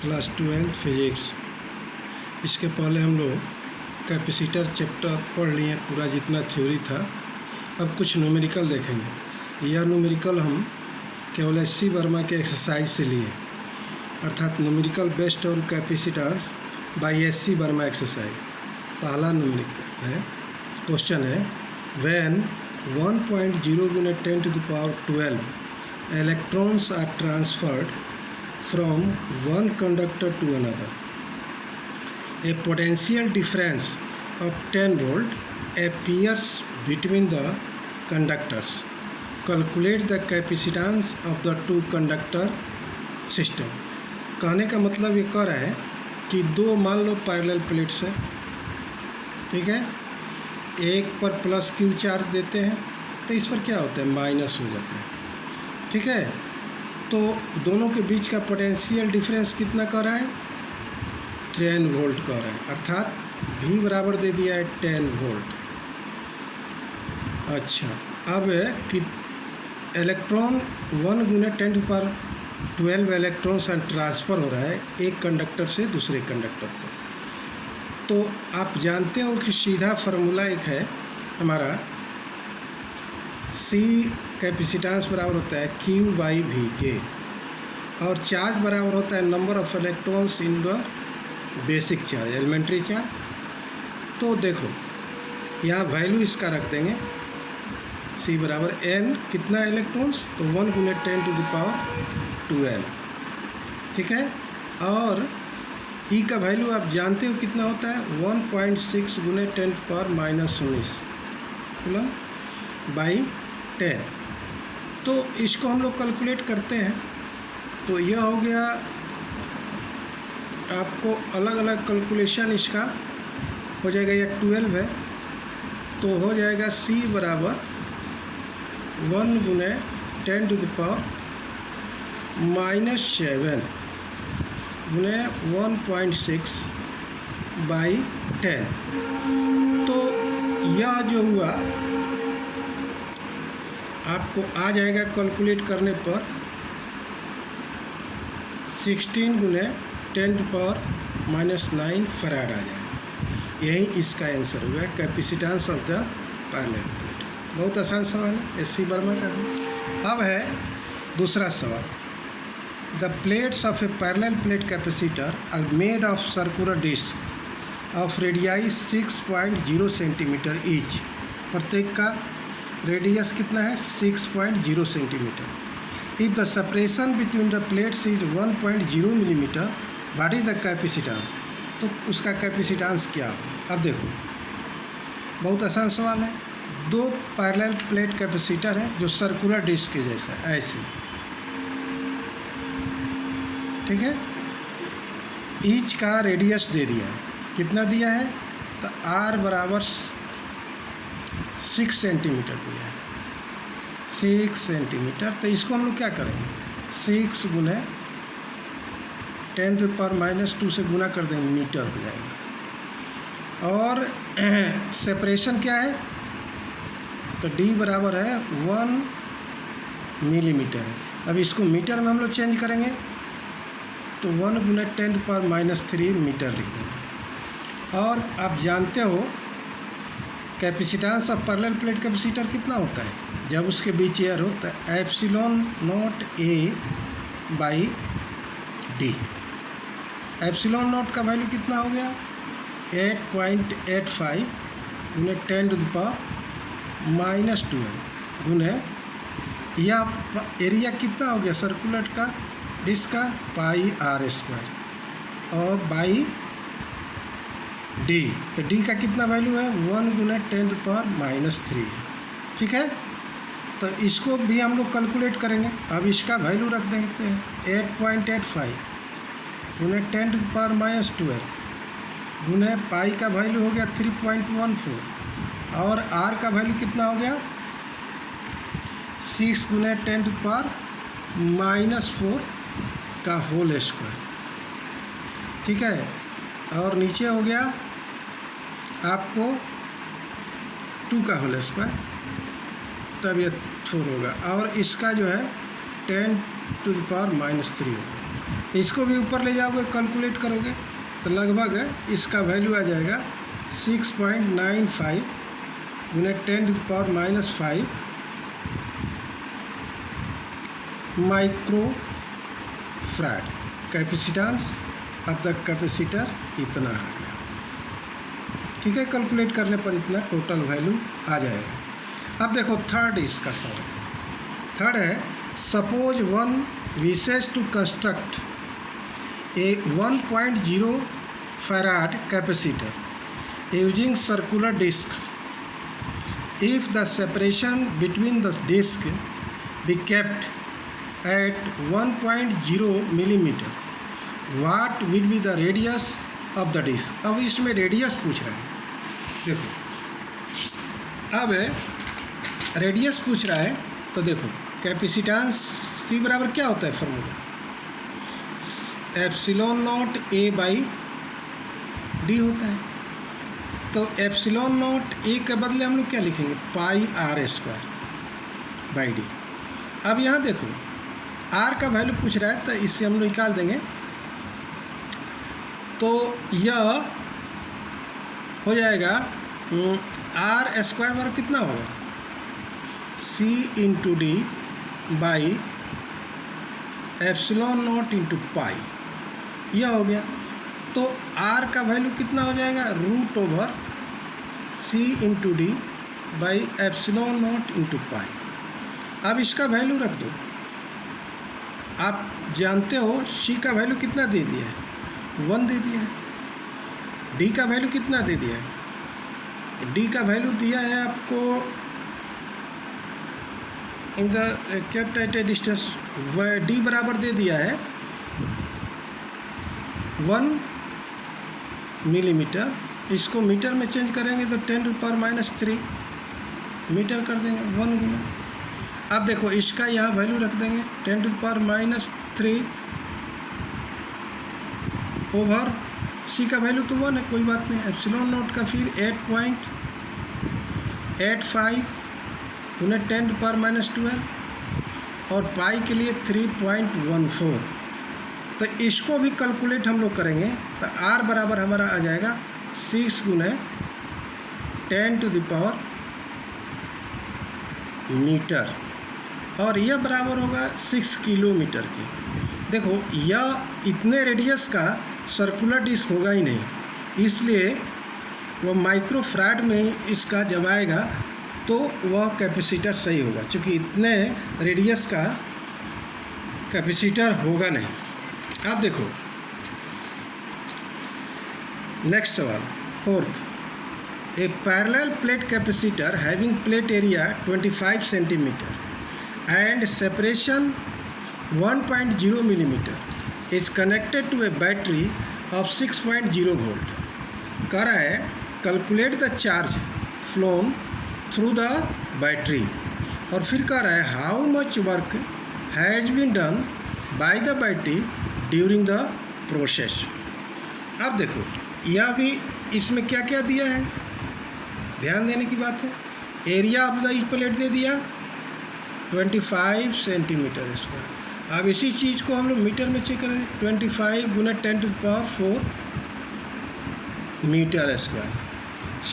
Class 12 physics. इसके पहले हम लोग कैपेसिटर चैप्टर पढ़ लिए, पूरा जितना थ्योरी था। अब कुछ न्यूमेरिकल देखेंगे। यह न्यूमेरिकल हम केवल एस.सी. वर्मा के एक्सरसाइज से लिए, अर्थात numerical based on capacitance by S C. Verma exercise. पहला न्यूमेरिकल है, क्वेश्चन है when 1.0 × 10⁻12 electrons are transferred from one conductor to another. A potential difference of 10 volt appears between the conductors. Calculate the capacitance of the two conductor system. कहने का मतलब ये कह रहा है कि दो मान लो पैरेलल प्लेट्स है, ठीक है, एक पर प्लस क्यू चार्ज देते हैं तो इस पर क्या होता है, माइनस हो जाता है, ठीक है। तो दोनों के बीच का पोटेंशियल डिफरेंस कितना कर रहा है, 10 वोल्ट कर रहा है, अर्थात V बराबर दे दिया है 10 वोल्ट। अच्छा, अब कि इलेक्ट्रॉन 1 × 10⁻12 इलेक्ट्रॉन से ट्रांसफ़र हो रहा है एक कंडक्टर से दूसरे कंडक्टर पर। तो आप जानते हो कि सीधा फार्मूला एक है हमारा, C कैपेसिटेंस बराबर होता है Q/V के, और चार्ज बराबर होता है number of electrons in the basic charge, elementary charge. तो देखो यहाँ वैल्यू इसका रख देंगे, C बराबर N, कितना इलेक्ट्रॉन्स, तो 1 × 10⁻12, ठीक है। और E का वैल्यू आप जानते हो कितना होता है, 1.6 × 10⁻−19 कूलम बाई 10। तो इसको हम लोग कैलकुलेट करते हैं, तो यह हो गया आपको अलग अलग कैलकुलेशन इसका हो जाएगा। यह 12 है तो हो जाएगा C बराबर 1 × 10⁻−7 × 1.6 बाई 10। तो यह जो हुआ आपको आ जाएगा कैलकुलेट करने पर 16 × 10⁻−9 फराड आ जाएगा। यही इसका आंसर हुआ है, capacitance of the parallel plate. बहुत आसान सवाल है, एस.सी. वर्मा का भी। अब है दूसरा सवाल, the plates of a parallel plate capacitor are made of circular disc of radii 6.0 centimetre each. प्रत्येक का रेडियस कितना है, 6.0 centimetre. If the separation between the plates is 1.0 millimetre, what is the capacitance. तो उसका कैपेसिटेंस क्या हो। अब देखो बहुत आसान सवाल है, दो पैरेलल प्लेट कैपेसिटर है जो सर्कुलर डिस्क के जैसा है, ऐसे, ठीक है। ईच का रेडियस दे दिया है, कितना दिया है, तो R बराबर 6 सेंटीमीटर दिया है, 6 सेंटीमीटर। तो इसको हम लोग क्या करेंगे, 6 × 10⁻−2 से गुना कर देंगे, मीटर हो जाएगा। और सेपरेशन क्या है, तो D बराबर है 1 मिलीमीटर है। अब इसको मीटर में हम लोग चेंज करेंगे तो 1 × 10⁻−3 मीटर लिख देंगे। और आप जानते हो capacitance of parallel plate capacitor कितना होता है, जब उसके बीच एयर होता है, ε0A/d। ε0 का वैल्यू कितना हो गया, 8.85 × 10⁻−12 गुने, यह एरिया कितना हो गया सर्कुलर का डिस्क का, πr² और बाई D। तो D का कितना वैल्यू है, 1 × 10⁻−3, ठीक है। तो इसको भी हम लोग कैलकुलेट करेंगे। अब इसका वैल्यू रख देते हैं, 8.85 × 10⁻−12 गुने पाई का वैल्यू हो गया 3.14, और R का वैल्यू कितना हो गया, 6 × 10⁻−4 का होल स्क्वायर, ठीक है। और नीचे हो गया आपको 2 का होल स्क्वायर, तब ये 4 होगा, और इसका जो है 10⁻³ होगा। तो इसको भी ऊपर ले जाओगे, कैलकुलेट करोगे तो लगभग इसका वैल्यू आ जाएगा 6.95 गुने 10⁻⁵ microfarad. Capacitance of the capacitor इतना आ गया। ठीक है, कैलकुलेट करने पर इतना टोटल वैल्यू आ जाएगा। अब देखो थर्ड इसका सवाल। थर्ड है, suppose one wishes to construct a 1.0 farad capacitor using circular discs. If the separation between the discs be kept at 1.0 millimeter, what will be the radius of the disc? अब इसमें radius पूछ रहा है। देखो अब radius पूछ रहा है तो देखो कैपेसिटेंस सी बराबर क्या होता है formula, epsilon not a by D होता है। तो एप्सिलॉन नॉट ए के बदले हम लोग क्या लिखेंगे, पाई आर स्क्वायर बाई डी। अब यहाँ देखो आर का वैल्यू पूछ रहा है तो इससे हम लोग निकाल देंगे। तो यह हो जाएगा आर स्क्वायर बराबर कितना होगा, C into D by epsilon naught into pi, यह हो गया। तो आर का वैल्यू कितना हो जाएगा, √/c into D by epsilon naught into पाई। अब इसका वैल्यू रख दो। आप जानते हो सी का वैल्यू कितना दे दिया है, 1 दे दिया है। डी का वैल्यू कितना दे दिया है, डी का वैल्यू दिया है आपको द कैपिटल डिस्टेंस, डी बराबर दे दिया है 1 मिलीमीटर। इसको मीटर में चेंज करेंगे तो 10⁻³ मीटर कर देंगे 1 गुना। अब देखो इसका यहाँ वैल्यू रख देंगे 10⁻³ ओवर सी का वैल्यू तो 1 है, कोई बात नहीं। एप्सिलॉन नॉट का फिर 8.85 गुने 10⁻² और पाई के लिए 3.14। तो इसको भी कैलकुलेट हम लोग करेंगे तो आर बराबर हमारा आ जाएगा 6 गुने 10⁻⁻ मीटर और यह बराबर होगा 6 किलोमीटर की। देखो यह इतने रेडियस का सर्कुलर डिस्क होगा ही नहीं, इसलिए वो माइक्रोफैराड में ही इसका जब आएगा तो वह कैपेसिटर सही होगा, क्योंकि इतने रेडियस का कैपेसिटर होगा नहीं। अब देखो नेक्स्ट सवाल, fourth, a parallel plate capacitor having plate area 25 centimetre and separation 1.0 millimeter is connected to a battery of 6.0 volt. कह रहा है calculate the charge flown through the battery, और फिर कह रहा है how much work has been done by the battery during the process. अब देखो यह भी इसमें क्या क्या दिया है, ध्यान देने की बात है। एरिया ऑफ द प्लेट दे दिया 25 सेंटीमीटर स्क्वायर। अब इसी चीज़ को हम लोग मीटर में चेक करें, 25 गुना 10⁴ मीटर स्क्वायर।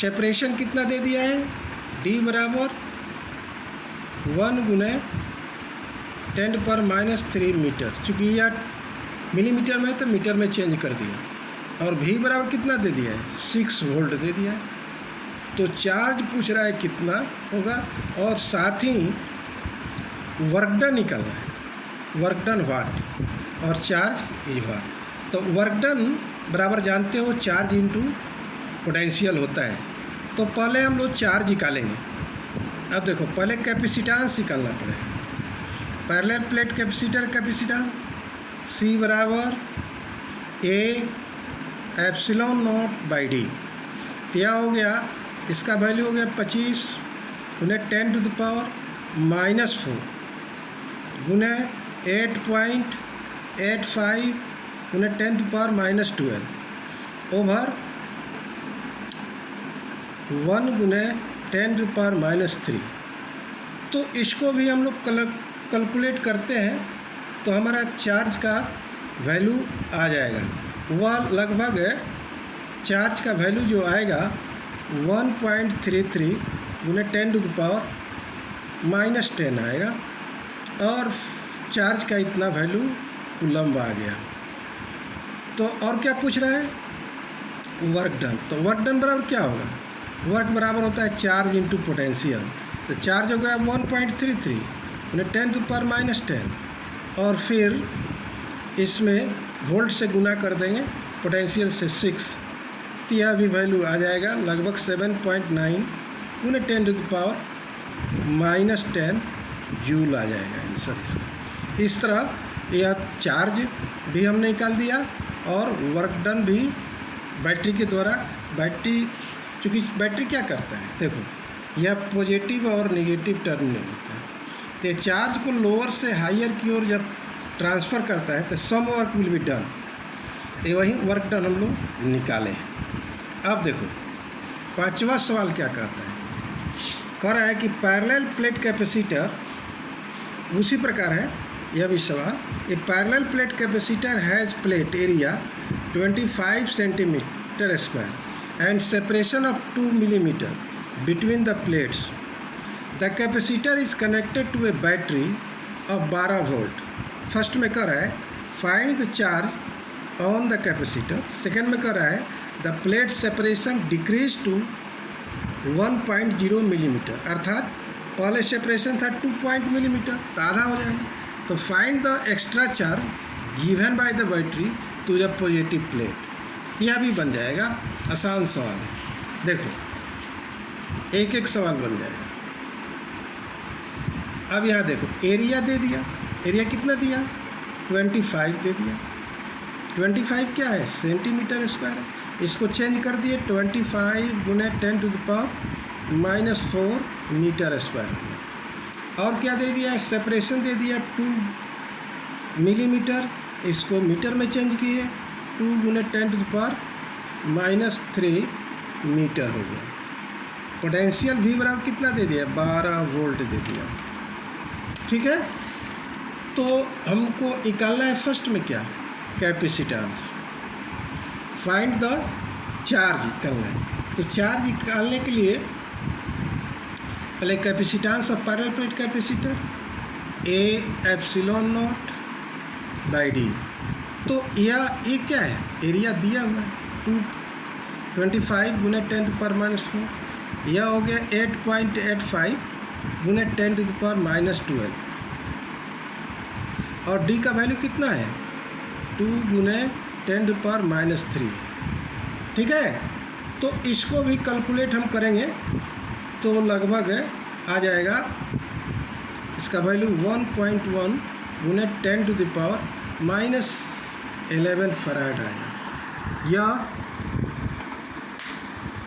सेपरेशन कितना दे दिया है, डी बराबर 1 गुने 10⁻³ मीटर, चूँकि यह मिलीमीटर में है तो मीटर में चेंज कर दिया। और भी बराबर कितना दे दिया है, 6 वोल्ट दे दिया है। तो चार्ज पूछ रहा है कितना होगा, और साथ ही वर्क डन निकलना है, वर्क डन वाट और चार्ज इज वाट। तो वर्क डन बराबर जानते हो चार्ज इंटू पोटेंशियल होता है। तो पहले हम लोग चार्ज निकालेंगे। अब देखो पहले कैपेसिटेंस निकालना पड़ेगा। Parallel plate capacitor capacitance C बराबर A epsilon naught by D. क्या हो गया, इसका वैल्यू हो गया 25 गुने 10⁻⁻4 गुने 8.85 गुने 10⁻⁻12 ओवर 1 गुने 10⁻⁻3। तो इसको भी हम लोग कैलकुलेट करते हैं तो हमारा चार्ज का वैल्यू आ जाएगा। वह लगभग चार्ज का वैल्यू जो आएगा 1.33 गुने 10⁻⁻10 आएगा, और चार्ज का इतना वैल्यू कूलम्ब आ गया। तो और क्या पूछ रहा है? Work done. तो वर्क डन बराबर क्या होगा? वर्क बराबर होता है चार्ज इंटू पोटेंशियल। तो चार्ज हो गया 1.33 गुने 10⁻⁻10, और फिर इसमें वोल्ट से गुना कर देंगे, पोटेंशियल से 6, तो यह भी वैल्यू आ जाएगा लगभग 7.9 गुने 10⁻⁻10 जूल आ जाएगा आंसर इसका। इस तरह यह चार्ज भी हमने निकाल दिया और वर्क डन भी बैटरी के द्वारा। बैटरी, चूँकि बैटरी क्या करता है, देखो यह पॉजिटिव और नेगेटिव टर्मिनल होता है, तो चार्ज को लोअर से हायर की ओर जब ट्रांसफ़र करता है तो some work will be done. ये वही वर्क डन हम लोग निकाले हैं। अब देखो पांचवा सवाल क्या कहता है? कह रहा है कि पैरेलल प्लेट कैपेसिटर, उसी प्रकार है यह भी सवाल। A parallel plate capacitor has plate area 25 centimetre square and separation of 2 millimetre between the plates. The capacitor is connected to a battery of 12 volt. First में कर रहा है find the charge on the capacitor. Second में कर रहा है the plate separation decrease to 1.0 millimetre, अर्थात पहले सेपरेशन था 2 मिलीमीटर, तो आधा हो जाएगा। तो find the extra charge given by the battery to the positive plate. यह भी बन जाएगा, आसान सवाल है। देखो एक एक सवाल बन जाएगा। अब यहाँ देखो एरिया दे दिया, एरिया कितना दिया? 25 दे दिया। 25 क्या है? सेंटीमीटर स्क्वायर है। इसको चेंज कर दिए 25 गुने 10⁻⁻4 मीटर स्क्वायर हो गया। और क्या दे दिया? सेपरेशन दे दिया 2 मिलीमीटर, इसको मीटर में चेंज किए 2 गुने 10⁻⁻3 मीटर हो गया। पोटेंशियल भी बराबर कितना दे दिया? 12 वोल्ट दे दिया। ठीक है, तो हमको निकालना है फर्स्ट में क्या? कैपेसिटेंस। फाइंड द चार्ज निकालना है। तो चार्ज निकालने के लिए पहले capacitance of parallel plate capacitor A epsilon naught by D. तो यह क्या है? एरिया दिया हुआ है 25 गुने 10⁻⁻4, यह हो गया 8.85 गुने 10⁻⁻12, और डी का वैल्यू कितना है? 2 गुने 10⁻⁻3। ठीक है, तो इसको भी कैलकुलेट हम करेंगे तो लगभग आ जाएगा इसका वैल्यू 1.1 गुने 10⁻⁻11 फराड आएगा। यह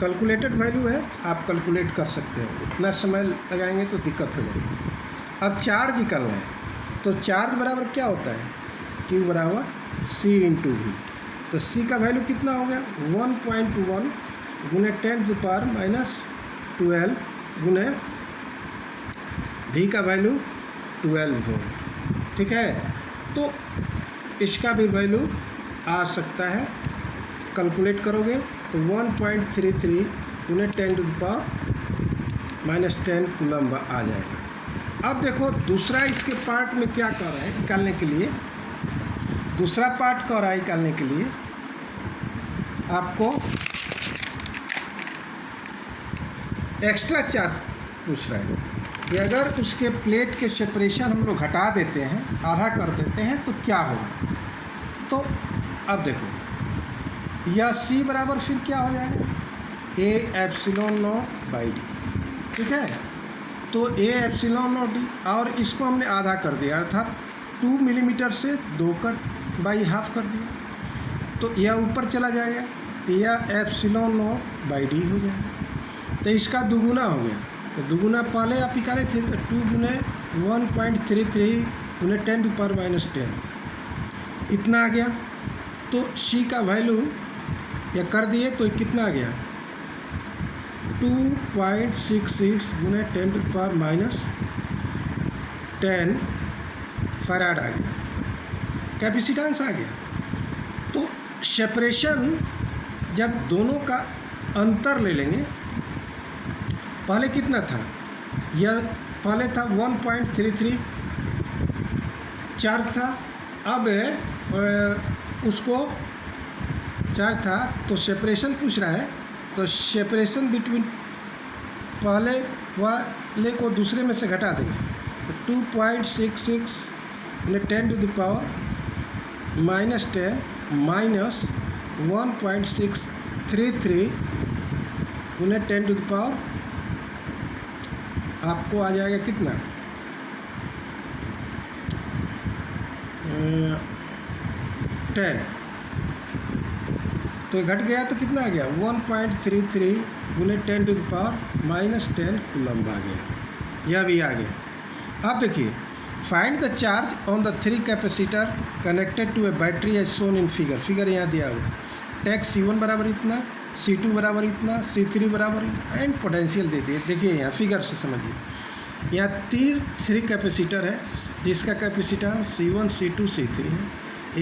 कैलकुलेटेड वैल्यू है, आप कैलकुलेट कर सकते हो। इतना समय लगाएंगे तो दिक्कत हो जाएगी। अब चार्ज निकालना है, तो चार्ज बराबर क्या होता है? Q बराबर C इंटू V। तो C का वैल्यू कितना हो गया? 1.1 गुने 10⁻⁻12 गुने V का वैल्यू 12 वोल्ट। ठीक है, तो इसका भी वैल्यू आ सकता है, कैलकुलेट करोगे तो 1.33 गुने 10⁻⁻10 कूलम्ब आ जाएगा। अब देखो दूसरा इसके पार्ट में क्या कर रहा है निकालने के लिए। दूसरा पार्ट कर रहा है निकालने के लिए आपको एक्स्ट्रा चार्ज पूछ रहा है कि अगर उसके प्लेट के सेपरेशन हम लोग घटा देते हैं, आधा कर देते हैं, तो क्या होगा। तो अब देखो यह C बराबर फिर क्या हो जाएगा? ए एप्सिलॉन नॉट बाई डी। ठीक है, तो ए एप्सिलॉन नॉट डी, और इसको हमने आधा कर दिया, अर्थात 2 मिलीमीटर से 2/2 कर दिया, तो यह ऊपर चला जाएगा, तो यह एप्सिलॉन नॉट बाई डी हो जाएगा। तो इसका दुगुना हो गया, तो दुगुना पहले आप निकाले थे, तो 2 गुने 1.33 गुने 10⁻⁻10 इतना आ गया। तो C का वैल्यू या कर दिए तो कितना आ गया? 2.66 गुने 10⁻⁻10 फराड आ गया। कैपेसिटेंस आ गया। तो सेपरेशन जब दोनों का अंतर ले लेंगे, पहले कितना था, यह पहले था 1.33 चार्ज था, अब उसको चार्ज था तो सेपरेशन पूछ रहा है, तो सेपरेशन बिटवीन पहले वाले को दूसरे में से घटा देंगे, तो 2.66 × 10⁻⁻10 माइनस 1.633 × 10⁻, आपको आ जाएगा कितना, 10, तो घट गया तो कितना आ गया, 1.33 × 10⁻⁻10 कूलम्ब आ गया, यह भी आ गया। आप देखिए, find the charge on the 3 capacitor connected to a battery as shown in figure यहाँ दिया हुआ है। टेक C1 बराबर इतना, C2 बराबर इतना, C3 बराबर एंड पोटेंशियल दे दिए। देखिए यहाँ फिगर से समझिए, यहाँ 3 कैपेसिटर है जिसका कैपेसिटेंस C1, C2, C3 है।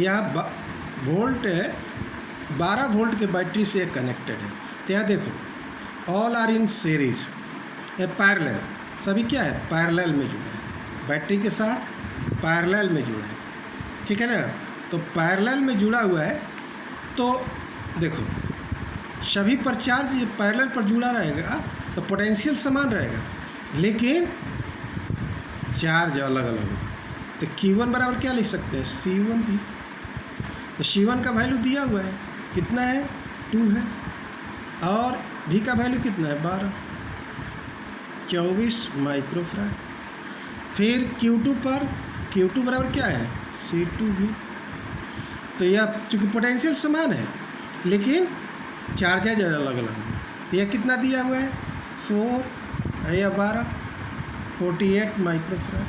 यहाँ वोल्ट है, 12 वोल्ट के बैटरी से कनेक्टेड है। तो यहाँ देखो, all are in series, parallel, सभी क्या है, पैरेलल में जुड़ा है, बैटरी के साथ पैरेलल में जुड़ा है, ठीक है ना। तो पैरेलल में जुड़ा हुआ है, तो देखो सभी पर चार्ज पैरेलल पर जुड़ा रहेगा तो पोटेंशियल समान रहेगा, लेकिन चार्ज अलग अलग होगा। तो Q1 बराबर क्या लिख सकते हैं, C1 भी। तो C1 का वैल्यू दिया हुआ है, कितना है, 2 है, और V का वैल्यू कितना है, 12, 24 माइक्रोफैराड। फिर Q2 पर, Q2 बराबर क्या है, C2 भी। तो यह चूँकि पोटेंशियल समान है लेकिन चार्जेज अलग अलग है। तो यह कितना दिया हुआ है, 4 या 12, 48 माइक्रोफैराड।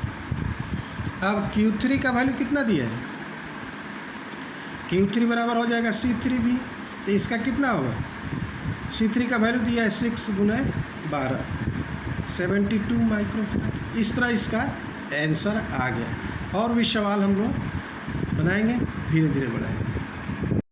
अब Q3 का वैल्यू कितना दिया है, Q3 बराबर हो जाएगा C3 भी। तो इसका कितना होगा, C3 का वैल्यू दिया है 6 × 12, 72 माइक्रोफैराड। इस तरह इसका आंसर आ गया। और भी सवाल हम लोग बनाएंगे, धीरे धीरे बढ़ाएंगे।